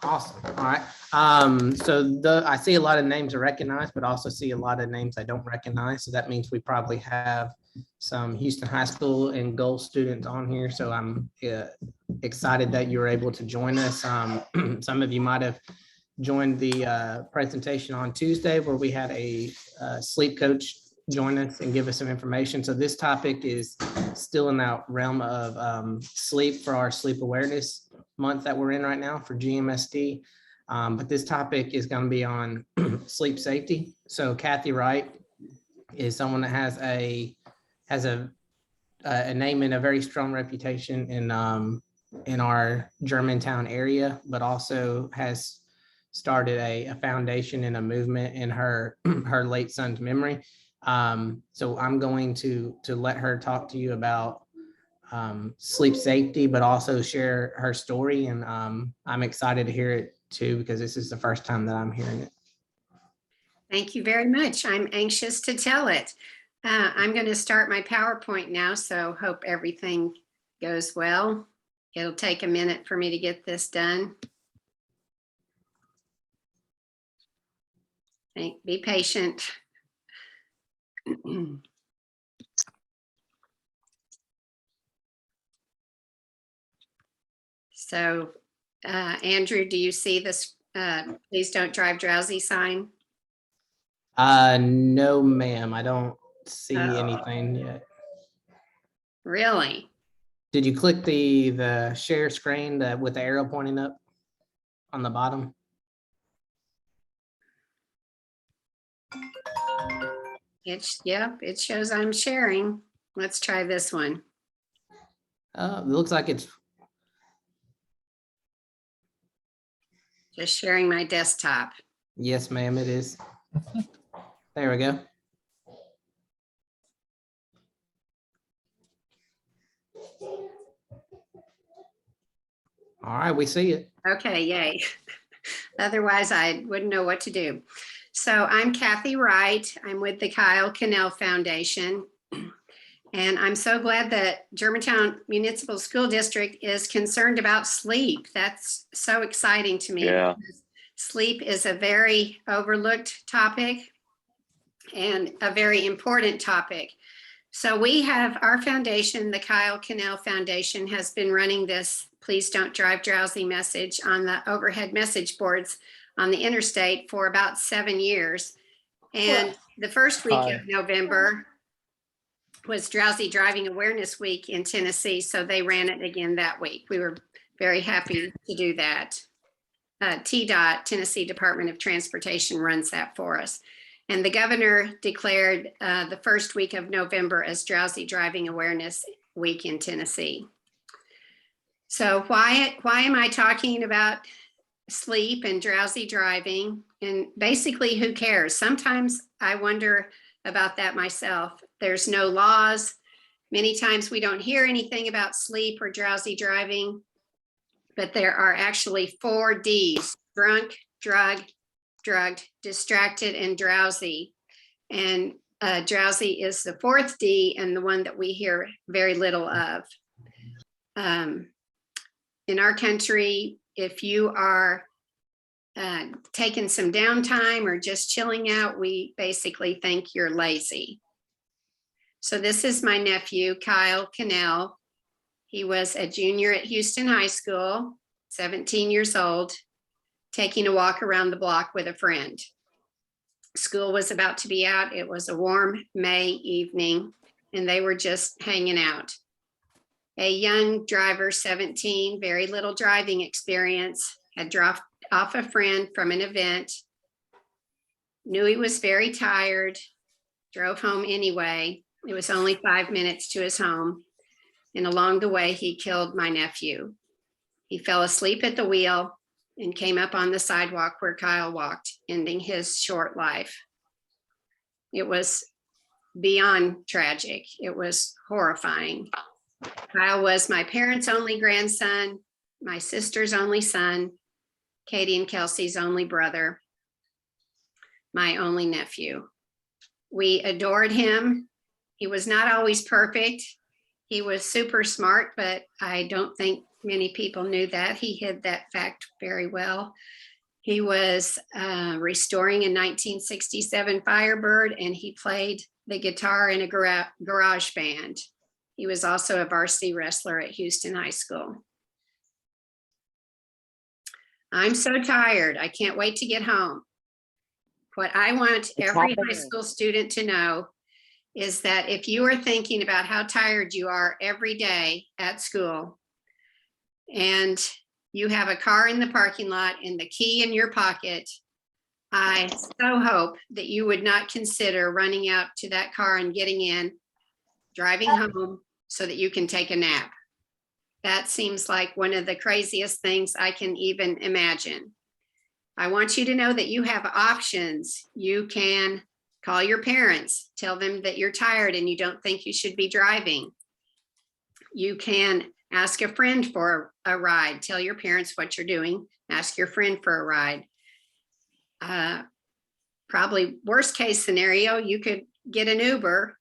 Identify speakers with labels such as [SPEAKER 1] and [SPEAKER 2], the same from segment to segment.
[SPEAKER 1] Awesome. All right. I see a lot of names I recognize, but also see a lot of names I don't recognize. So that means we probably have some Houston High School and Gold students on here. So I'm excited that you were able to join us. Some of you might have joined the presentation on Tuesday where we had a sleep coach join us and give us some information. So this topic is still in that realm of sleep for our sleep awareness month that we're in right now for GMSD. But this topic is going to be on sleep safety. So Kathy Wright is someone that has a name and a very strong reputation in our Germantown area, but also has started a foundation and a movement in her late son's memory. So I'm going to let her talk to you about sleep safety, but also share her story. And I'm excited to hear it too, because this is the first time that I'm hearing it.
[SPEAKER 2] Thank you very much. I'm anxious to tell it. I'm going to start my PowerPoint now, so hope everything goes well. It'll take a minute for me to get this done. Be patient. So, Andrew, do you see this please don't drive drowsy sign?
[SPEAKER 1] No, ma'am, I don't see anything yet.
[SPEAKER 2] Really?
[SPEAKER 1] Did you click the share screen with the arrow pointing up on the bottom?
[SPEAKER 2] Yep, it shows I'm sharing. Let's try this one.
[SPEAKER 1] It looks like it's
[SPEAKER 2] just sharing my desktop.
[SPEAKER 1] Yes, ma'am, it is. There we go. All right, we see it.
[SPEAKER 2] Okay, yay. Otherwise, I wouldn't know what to do. So I'm Kathy Wright. I'm with the Kyle Cannell Foundation. And I'm so glad that Germantown Municipal School District is concerned about sleep. That's so exciting to me.
[SPEAKER 3] Yeah.
[SPEAKER 2] Sleep is a very overlooked topic and a very important topic. So we have our foundation, the Kyle Cannell Foundation, has been running this "Please Don't Drive Drowsy" message on the overhead message boards on the interstate for about 7 years. And the first week of November was Drowsy Driving Awareness Week in Tennessee, so they ran it again that week. We were very happy to do that. TDOT, Tennessee Department of Transportation, runs that for us. And the governor declared the first week of November as Drowsy Driving Awareness Week in Tennessee. So why am I talking about sleep and drowsy driving? And basically, who cares? Sometimes I wonder about that myself. There's no laws. Many times we don't hear anything about sleep or drowsy driving, but there are actually 4 Ds: drunk, drugged, distracted, and drowsy. And drowsy is the 4th D and the one that we hear very little of. In our country, if you are taking some downtime or just chilling out, we basically think you're lazy. So this is my nephew, Kyle Cannell. He was a junior at Houston High School, 17 years old, taking a walk around the block with a friend. School was about to be out. It was a warm May evening, and they were just hanging out. A young driver, 17, very little driving experience, had dropped off a friend from an event, knew he was very tired, drove home anyway. It was only 5 minutes to his home. And along the way, he killed my nephew. He fell asleep at the wheel and came up on the sidewalk where Kyle walked, ending his short life. It was beyond tragic. It was horrifying. Kyle was my parents' only grandson, my sister's only son, Katie and Kelsey's only brother, my only nephew. We adored him. He was not always perfect. He was super smart, but I don't think many people knew that. He hid that fact very well. He was restoring a 1967 Firebird, and he played the guitar in a garage band. He was also a varsity wrestler at Houston High School. I'm so tired. I can't wait to get home. What I want every high school student to know is that if you are thinking about how tired you are every day at school, and you have a car in the parking lot and the key in your pocket, I so hope that you would not consider running out to that car and getting in, driving home so that you can take a nap. That seems like one of the craziest things I can even imagine. I want you to know that you have options. You can call your parents, tell them that you're tired and you don't think you should be driving. You can ask a friend for a ride. Tell your parents what you're doing. Ask your friend for a ride. Probably worst case scenario, you could get an Uber,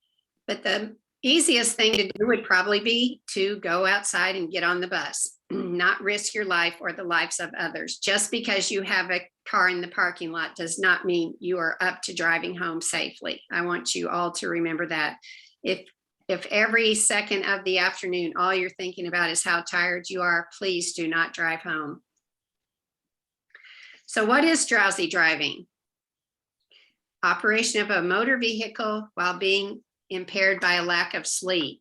[SPEAKER 2] but the easiest thing to do would probably be to go outside and get on the bus, not risk your life or the lives of others. Just because you have a car in the parking lot does not mean you are up to driving home safely. I want you all to remember that. If every second of the afternoon, all you're thinking about is how tired you are, please do not drive home. So what is drowsy driving? Operation of a motor vehicle while being impaired by a lack of sleep.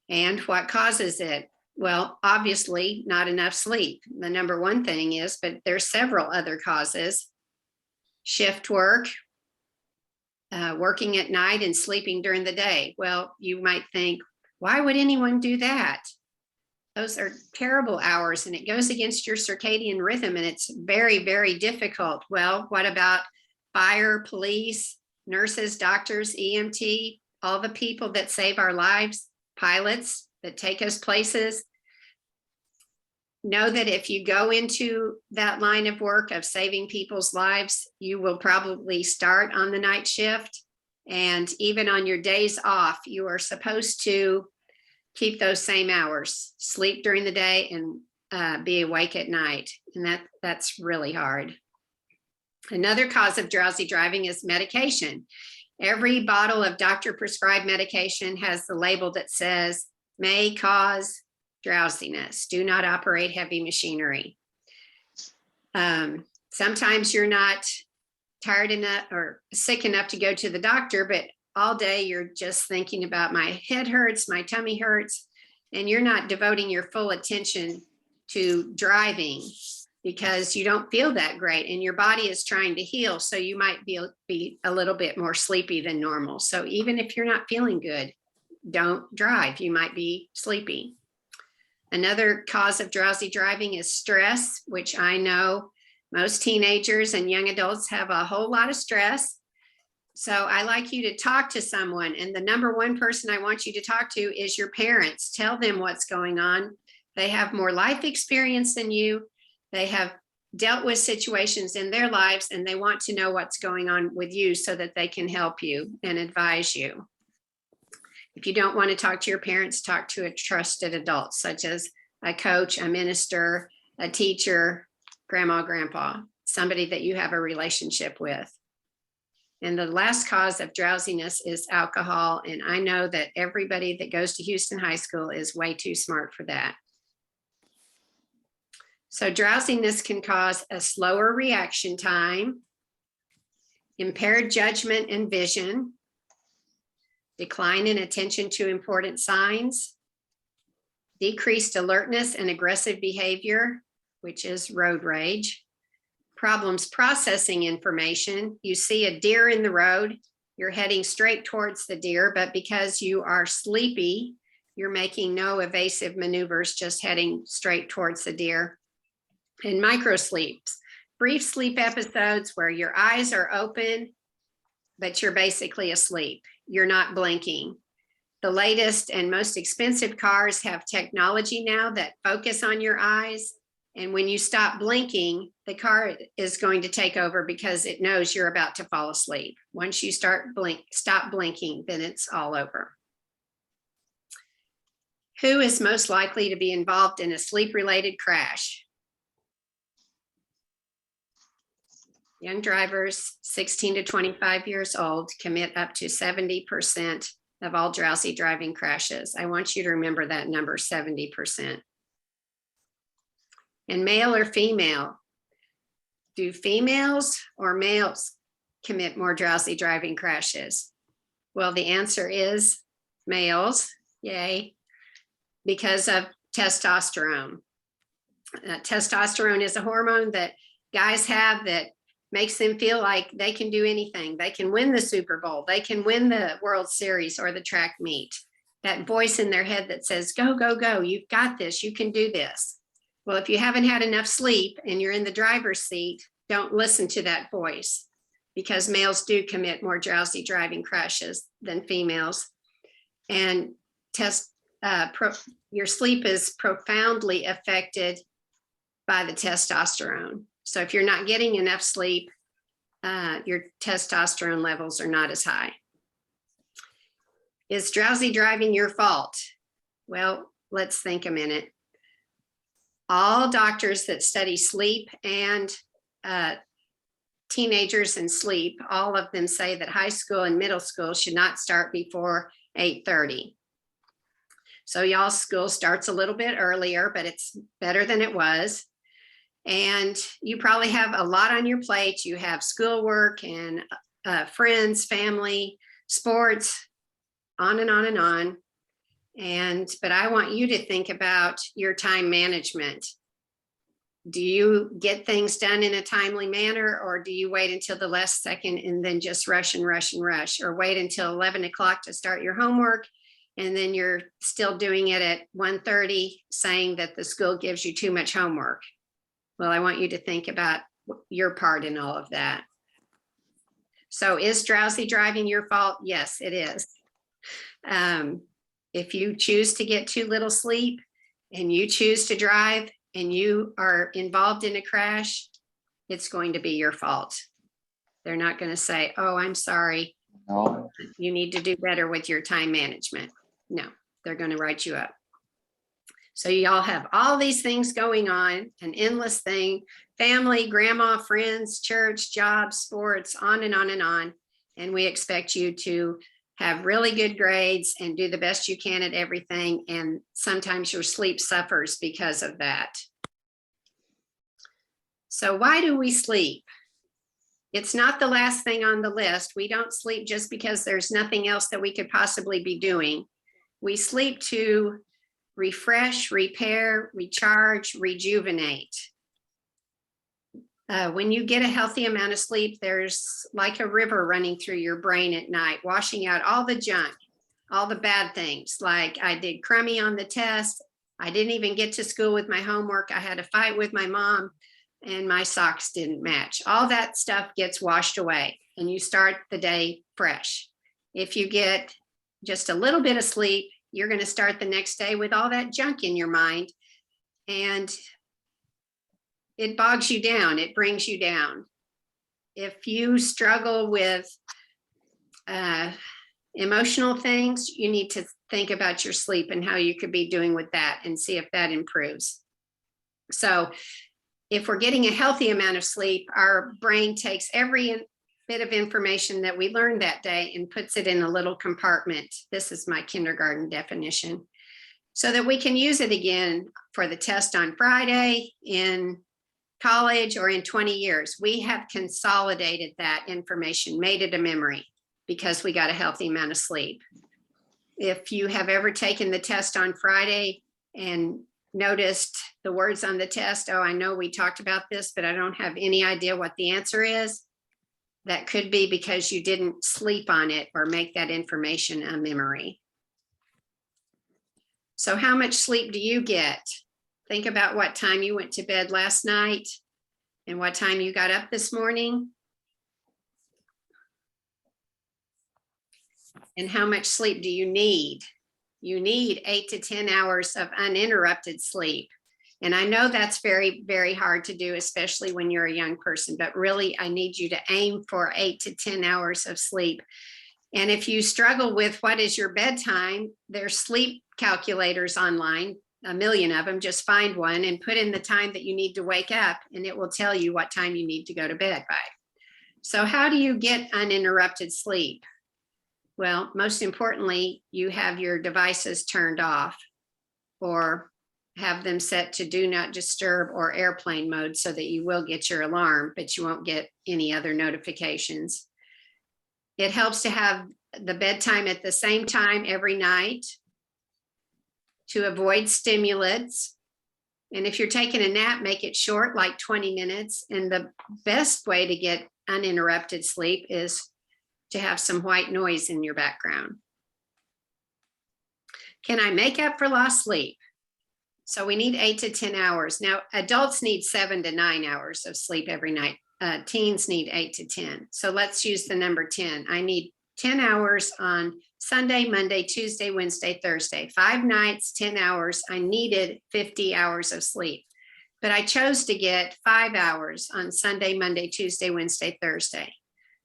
[SPEAKER 2] And what causes it? Well, obviously not enough sleep. The number one thing is, but there's several other causes. Shift work, working at night and sleeping during the day. Well, you might think, why would anyone do that? Those are terrible hours and it goes against your circadian rhythm and it's very, very difficult. Well, what about fire, police, nurses, doctors, EMT, all the people that save our lives, pilots that take us places? Know that if you go into that line of work of saving people's lives, you will probably start on the night shift. And even on your days off, you are supposed to keep those same hours, sleep during the day and be awake at night. And that's really hard. Another cause of drowsy driving is medication. Every bottle of doctor prescribed medication has the label that says may cause drowsiness. Do not operate heavy machinery. Sometimes you're not tired enough or sick enough to go to the doctor, but all day you're just thinking about my head hurts, my tummy hurts, and you're not devoting your full attention to driving because you don't feel that great and your body is trying to heal. So you might be a little bit more sleepy than normal. So even if you're not feeling good, don't drive. You might be sleepy. Another cause of drowsy driving is stress, which I know most teenagers and young adults have a whole lot of stress. So I like you to talk to someone. And the number one person I want you to talk to is your parents. Tell them what's going on. They have more life experience than you. They have dealt with situations in their lives and they want to know what's going on with you so that they can help you and advise you. If you don't want to talk to your parents, talk to a trusted adult, such as a coach, a minister, a teacher, grandma, grandpa, somebody that you have a relationship with. And the last cause of drowsiness is alcohol. And I know that everybody that goes to Houston High School is way too smart for that. So drowsiness can cause a slower reaction time, impaired judgment and vision, decline in attention to important signs, decreased alertness and aggressive behavior, which is road rage, problems processing information. You see a deer in the road, you're heading straight towards the deer, but because you are sleepy, you're making no evasive maneuvers, just heading straight towards the deer. And micro sleeps, brief sleep episodes where your eyes are open, but you're basically asleep. You're not blinking. The latest and most expensive cars have technology now that focus on your eyes. And when you stop blinking, the car is going to take over because it knows you're about to fall asleep. Once you stop blinking, then it's all over. Who is most likely to be involved in a sleep-related crash? Young drivers 16 to 25 years old commit up to 70% of all drowsy driving crashes. I want you to remember that number, 70%. And male or female? Do females or males commit more drowsy driving crashes? Well, the answer is males, yay, because of testosterone. Testosterone is a hormone that guys have that makes them feel like they can do anything. They can win the Super Bowl. They can win the World Series or the track meet. That voice in their head that says, go, go, go, you've got this, you can do this. Well, if you haven't had enough sleep and you're in the driver's seat, don't listen to that voice, because males do commit more drowsy driving crashes than females. And your sleep is profoundly affected by the testosterone. So if you're not getting enough sleep, your testosterone levels are not as high. Is drowsy driving your fault? Well, let's think a minute. All doctors that study sleep and teenagers and sleep, all of them say that high school and middle school should not start before 8:30. So y'all's school starts a little bit earlier, but it's better than it was. And you probably have a lot on your plate. You have schoolwork and friends, family, sports, on and on and on. But I want you to think about your time management. Do you get things done in a timely manner, or do you wait until the last second and then just rush and rush and rush, or wait until 11 o'clock to start your homework and then you're still doing it at 1:30 saying that the school gives you too much homework? Well, I want you to think about your part in all of that. So is drowsy driving your fault? Yes, it is. If you choose to get too little sleep and you choose to drive and you are involved in a crash, it's going to be your fault. They're not going to say, oh, I'm sorry,
[SPEAKER 3] No.
[SPEAKER 2] you need to do better with your time management. No, they're going to write you up. So y'all have all these things going on, an endless thing, family, grandma, friends, church, jobs, sports, on and on and on. And we expect you to have really good grades and do the best you can at everything. And sometimes your sleep suffers because of that. So why do we sleep? It's not the last thing on the list. We don't sleep just because there's nothing else that we could possibly be doing. We sleep to refresh, repair, recharge, rejuvenate. When you get a healthy amount of sleep, there's like a river running through your brain at night, washing out all the junk, all the bad things. Like I did crummy on the test. I didn't even get to school with my homework. I had a fight with my mom and my socks didn't match. All that stuff gets washed away and you start the day fresh. If you get just a little bit of sleep, you're going to start the next day with all that junk in your mind, and it bogs you down. It brings you down. If you struggle with emotional things, you need to think about your sleep and how you could be doing with that and see if that improves. So if we're getting a healthy amount of sleep, our brain takes every bit of information that we learned that day and puts it in a little compartment. This is my kindergarten definition, so that we can use it again for the test on Friday, in college, or in 20 years. We have consolidated that information, made it a memory, because we got a healthy amount of sleep. If you have ever taken the test on Friday and noticed the words on the test, oh, I know we talked about this, but I don't have any idea what the answer is, that could be because you didn't sleep on it or make that information a memory. So how much sleep do you get? Think about what time you went to bed last night and what time you got up this morning. And how much sleep do you need? You need 8 to 10 hours of uninterrupted sleep. And I know that's very, very hard to do, especially when you're a young person, but really I need you to aim for 8 to 10 hours of sleep And if you struggle with what is your bedtime, there's sleep calculators online, a million of them. Just find one and put in the time that you need to wake up, and it will tell you what time you need to go to bed by. So how do you get uninterrupted sleep? Well, most importantly, you have your devices turned off or have them set to do not disturb or airplane mode so that you will get your alarm, but you won't get any other notifications. It helps to have the bedtime at the same time every night to avoid stimulants. And if you're taking a nap, make it short, like 20 minutes. And the best way to get uninterrupted sleep is to have some white noise in your background. Can I make up for lost sleep? So we need 8 to 10 hours. Now, adults need 7 to 9 hours of sleep every night. Teens need 8 to 10. So let's use the number 10. I need 10 hours on Sunday, Monday, Tuesday, Wednesday, Thursday. 5 nights, 10 hours. I needed 50 hours of sleep. But I chose to get 5 hours on Sunday, Monday, Tuesday, Wednesday, Thursday.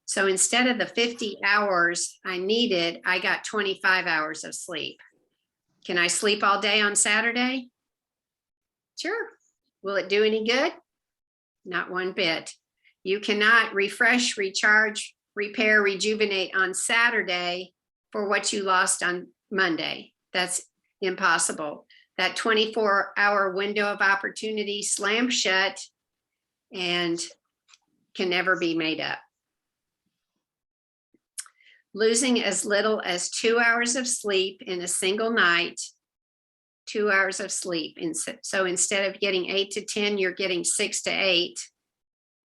[SPEAKER 2] So instead of the 50 hours I needed, I got 25 hours of sleep. Can I sleep all day on Saturday? Sure. Will it do any good? Not one bit. You cannot refresh, recharge, repair, rejuvenate on Saturday for what you lost on Monday. That's impossible. That 24-hour window of opportunity slams shut and can never be made up. Losing as little as 2 hours of sleep in a single night, 2 hours of sleep. And so instead of getting 8 to 10, you're getting 6 to 8.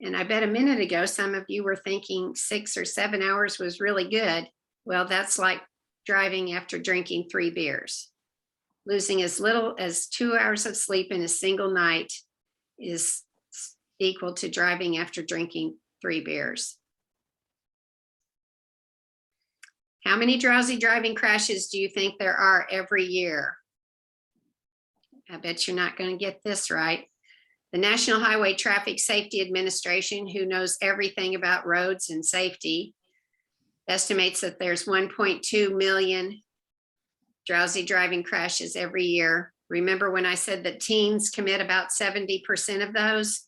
[SPEAKER 2] And I bet a minute ago, some of you were thinking 6 or 7 hours was really good. Well, that's like driving after drinking 3 beers. Losing as little as 2 hours of sleep in a single night is equal to driving after drinking 3 beers. How many drowsy driving crashes do you think there are every year? I bet you're not going to get this right. The National Highway Traffic Safety Administration, who knows everything about roads and safety, estimates that there's 1.2 million drowsy driving crashes every year. Remember when I said that teens commit about 70% of those?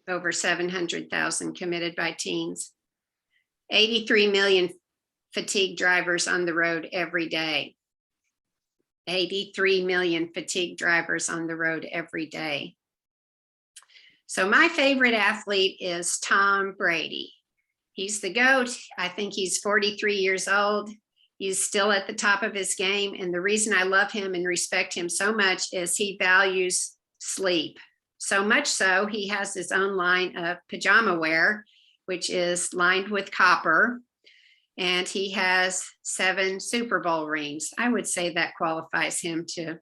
[SPEAKER 2] Over 700,000 committed by teens. 83 million fatigued drivers on the road every day. 83 million fatigued drivers on the road every day. So my favorite athlete is Tom Brady. He's the GOAT. I think he's 43 years old. He's still at the top of his game. And the reason I love him and respect him so much is he values sleep. So much so, he has his own line of pajama wear, which is lined with copper. And he has 7 Super Bowl rings. I would say that qualifies him to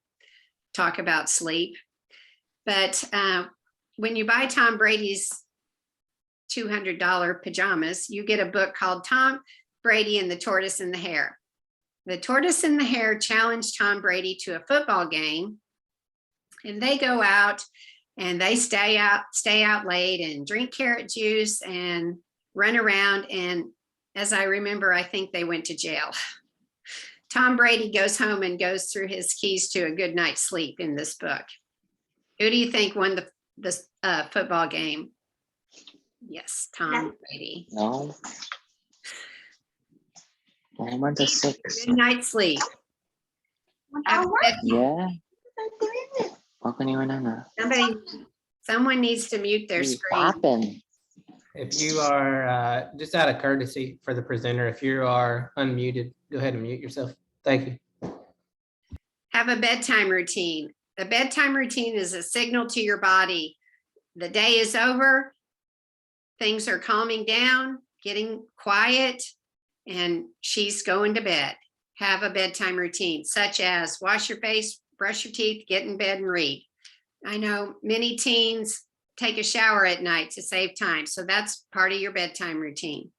[SPEAKER 2] talk about sleep. But when you buy Tom Brady's $200 pajamas, you get a book called Tom Brady and the Tortoise and the Hare. The Tortoise and the Hare challenged Tom Brady to a football game, and they go out and they stay out late and drink carrot juice and run around. And as I remember, I think they went to jail. Tom Brady goes home and goes through his keys to a good night's sleep in this book. Who do you think won the football game? Yes, Tom Brady.
[SPEAKER 3] No. I went to 6.
[SPEAKER 2] Good night's sleep.
[SPEAKER 3] Yeah. Welcome to Nana.
[SPEAKER 2] Someone needs to mute their screen.
[SPEAKER 1] If you are, just out of courtesy for the presenter, if you are unmuted, go ahead and mute yourself. Thank you.
[SPEAKER 2] Have a bedtime routine. A bedtime routine is a signal to your body. The day is over. Things are calming down, getting quiet, and she's going to bed. Have a bedtime routine, such as wash your face, brush your teeth, get in bed and read. I know many teens take a shower at night to save time, so that's part of your bedtime routine.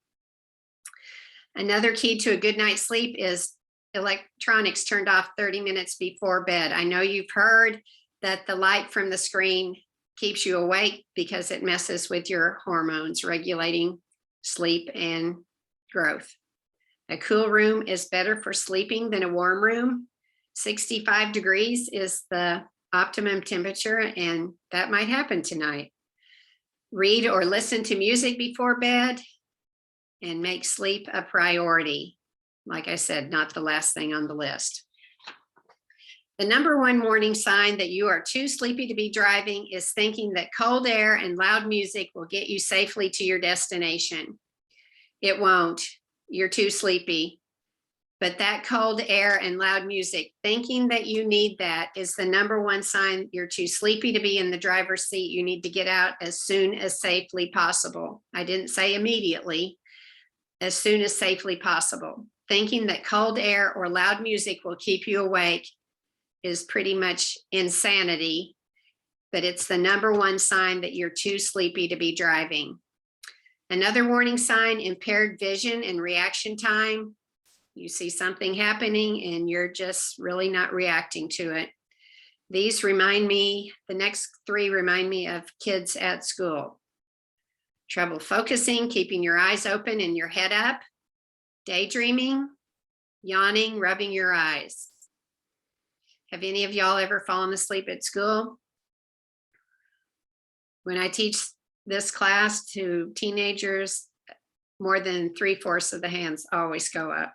[SPEAKER 2] Another key to a good night's sleep is electronics turned off 30 minutes before bed. I know you've heard that the light from the screen keeps you awake because it messes with your hormones, regulating sleep and growth. A cool room is better for sleeping than a warm room. 65 degrees is the optimum temperature, and that might happen tonight. Read or listen to music before bed and make sleep a priority. Like I said, not the last thing on the list. The number one warning sign that you are too sleepy to be driving is thinking that cold air and loud music will get you safely to your destination. It won't. You're too sleepy. But that cold air and loud music, thinking that you need that is the number one sign you're too sleepy to be in the driver's seat. You need to get out as soon as safely possible. I didn't say immediately, as soon as safely possible. Thinking that cold air or loud music will keep you awake is pretty much insanity, but it's the number one sign that you're too sleepy to be driving. Another warning sign, impaired vision and reaction time. You see something happening and you're just really not reacting to it. These remind me, the next three remind me of kids at school. Trouble focusing, keeping your eyes open and your head up, daydreaming, yawning, rubbing your eyes. Have any of y'all ever fallen asleep at school? When I teach this class to teenagers, more than 3/4 of the hands always go up.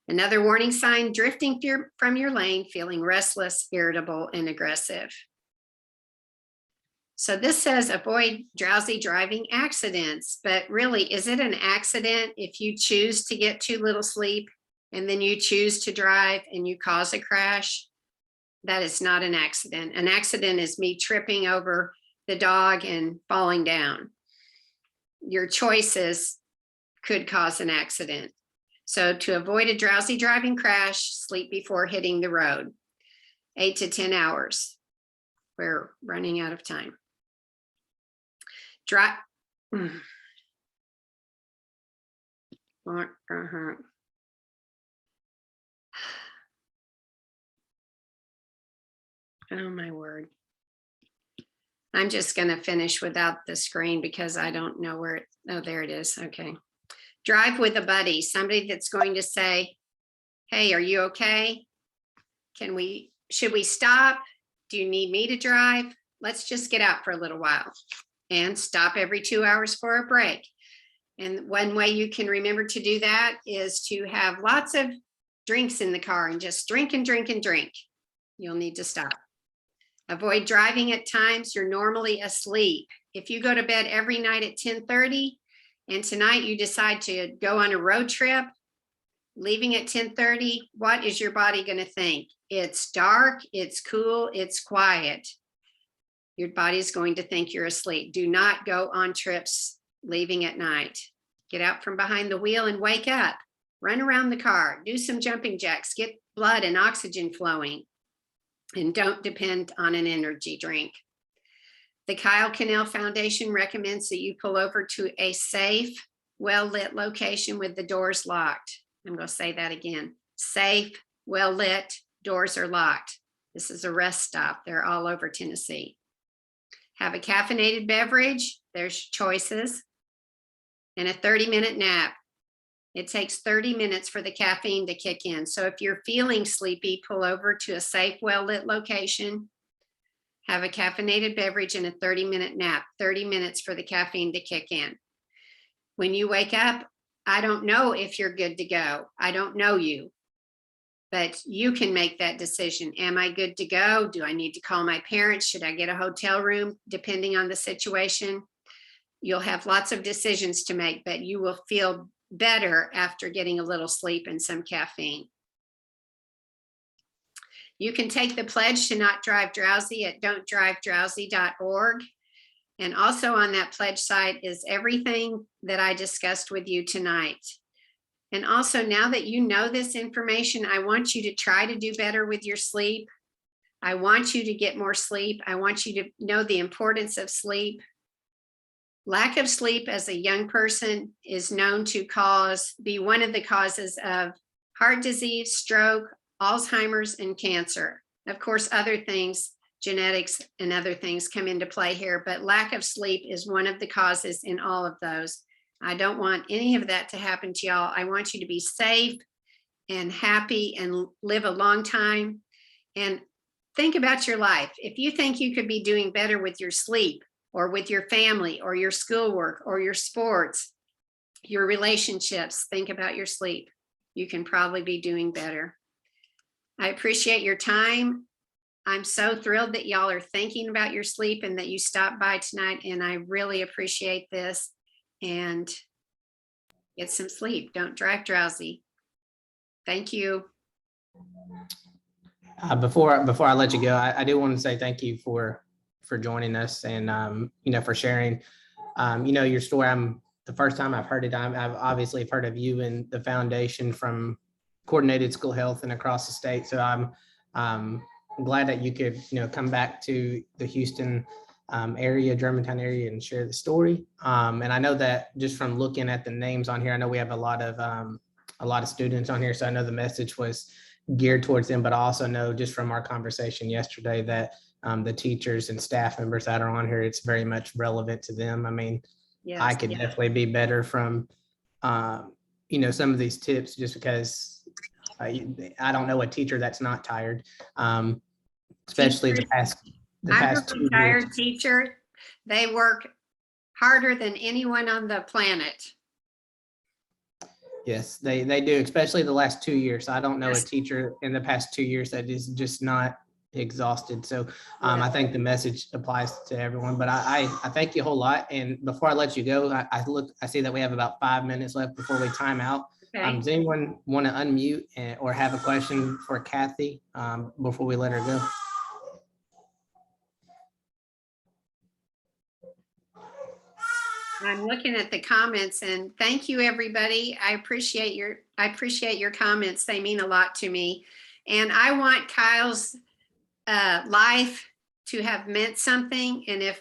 [SPEAKER 2] Another warning sign, drifting from your lane, feeling restless, irritable, and aggressive. So this says avoid drowsy driving accidents, but really, is it an accident if you choose to get too little sleep and then you choose to drive and you cause a crash? That is not an accident. An accident is me tripping over the dog and falling down. Your choices could cause an accident. So to avoid a drowsy driving crash, sleep before hitting the road. 8 to 10 hours. We're running out of time. Oh my word. I'm just going to finish without the screen because I don't know where oh, there it is. Okay. Drive with a buddy, somebody that's going to say, hey, are you okay? Should we stop? Do you need me to drive? Let's just get out for a little while and stop every 2 hours for a break. And one way you can remember to do that is to have lots of drinks in the car and just drink and drink and drink. You'll need to stop. Avoid driving at times you're normally asleep. If you go to bed every night at 10:30 and tonight you decide to go on a road trip, leaving at 10:30, what is your body going to think? It's dark, it's cool, it's quiet. Your body's going to think you're asleep. Do not go on trips leaving at night. Get out from behind the wheel and wake up. Run around the car, do some jumping jacks, get blood and oxygen flowing. And don't depend on an energy drink. The Kyle Cannell Foundation recommends that you pull over to a safe, well-lit location with the doors locked. I'm going to say that again. Safe, well-lit, doors are locked. This is a rest stop. They're all over Tennessee. Have a caffeinated beverage. There's choices. And a 30-minute nap. It takes 30 minutes for the caffeine to kick in. So if you're feeling sleepy, pull over to a safe, well-lit location, have a caffeinated beverage and a 30-minute nap, 30 minutes for the caffeine to kick in. When you wake up, I don't know if you're good to go. I don't know you, but you can make that decision. Am I good to go? Do I need to call my parents? Should I get a hotel room? Depending on the situation, you'll have lots of decisions to make, but you will feel better after getting a little sleep and some caffeine. You can take the pledge to not drive drowsy at don'tdrivedrowsy.org. And also on that pledge site is everything that I discussed with you tonight. And also now that you know this information, I want you to try to do better with your sleep. I want you to get more sleep. I want you to know the importance of sleep. Lack of sleep as a young person is known to be one of the causes of heart disease, stroke, Alzheimer's, and cancer. Of course, other things, genetics and other things come into play here, but lack of sleep is one of the causes in all of those. I don't want any of that to happen to y'all. I want you to be safe and happy and live a long time. And think about your life. If you think you could be doing better with your sleep or with your family or your schoolwork or your sports, your relationships, think about your sleep. You can probably be doing better. I appreciate your time. I'm so thrilled that y'all are thinking about your sleep and that you stopped by tonight. And I really appreciate this. And get some sleep. Don't drive drowsy. Thank you.
[SPEAKER 1] Before I let you go, I do want to say thank you for joining us and for sharing your story. The first time I've heard it, I've obviously heard of you and the foundation from Coordinated School Health and across the state. So I'm glad that you could come back to the Houston area, Germantown area, and share the story. And I know that just from looking at the names on here, I know we have a lot of students on here, so I know the message was geared towards them, but I also know just from our conversation yesterday that the teachers and staff members that are on here, it's very much relevant to them. I mean,
[SPEAKER 2] Yes,
[SPEAKER 1] I could definitely be better from, some of these tips just because I don't know a teacher that's not tired, especially the past
[SPEAKER 2] I'm a
[SPEAKER 1] 2 years.
[SPEAKER 2] retired teacher. They work harder than anyone on the planet.
[SPEAKER 1] Yes, they do, especially the last 2 years. I don't know a
[SPEAKER 2] Yes.
[SPEAKER 1] teacher in the past 2 years that is just not exhausted. So I think the message applies to everyone, but I thank you a whole lot. And before I let you go, I see that we have about 5 minutes left before we time out.
[SPEAKER 2] Okay.
[SPEAKER 1] Does anyone want to unmute or have a question for Kathy before we let her go?
[SPEAKER 2] I'm looking at the comments and thank you, everybody. I appreciate your comments. They mean a lot to me. And I want Kyle's life to have meant something. And if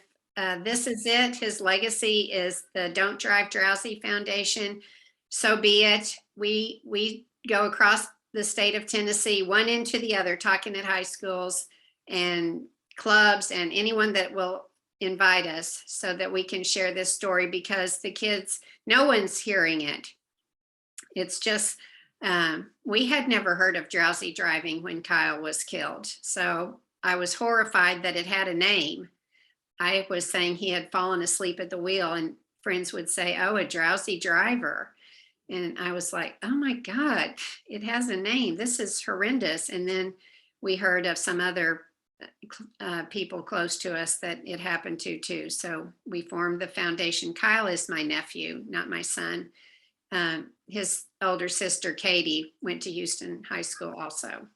[SPEAKER 2] this is it, his legacy is the Don't Drive Drowsy Foundation, so be it. We go across the state of Tennessee, one end to the other, talking at high schools and clubs and anyone that will invite us so that we can share this story, because the kids, no one's hearing it. It's just, we had never heard of drowsy driving when Kyle was killed. So I was horrified that it had a name. I was saying he had fallen asleep at the wheel, and friends would say, oh, a drowsy driver. And I was like, oh my God, it has a name. This is horrendous. And then we heard of some other people close to us that it happened to too. So we formed the foundation. Kyle is my nephew, not my son. His older sister, Katie, went to Houston High School also.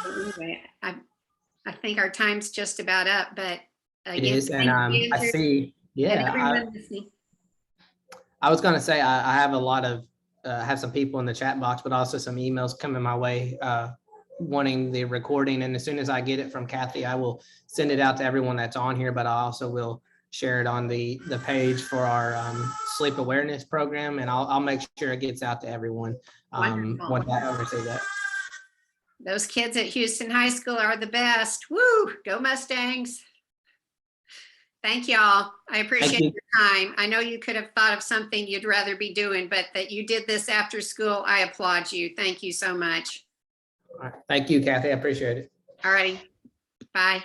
[SPEAKER 2] So anyway, I think our time's just about up, but
[SPEAKER 1] It is, and I see, I was going to say, I have a lot of, have some people in the chat box, but also some emails coming my way wanting the recording. And as soon as I get it from Kathy, I will send it out to everyone that's on here, but I also will share it on the page for our sleep awareness program. And I'll make sure it gets out to everyone when I receive that.
[SPEAKER 2] Those kids at Houston High School are the best. Woo, go Mustangs. Thank y'all. I appreciate your time. I know you could have thought of something you'd rather be doing, but that you did this after school, I applaud you. Thank you so much.
[SPEAKER 1] All right. Thank you, Kathy. I appreciate it.
[SPEAKER 2] All righty. Bye.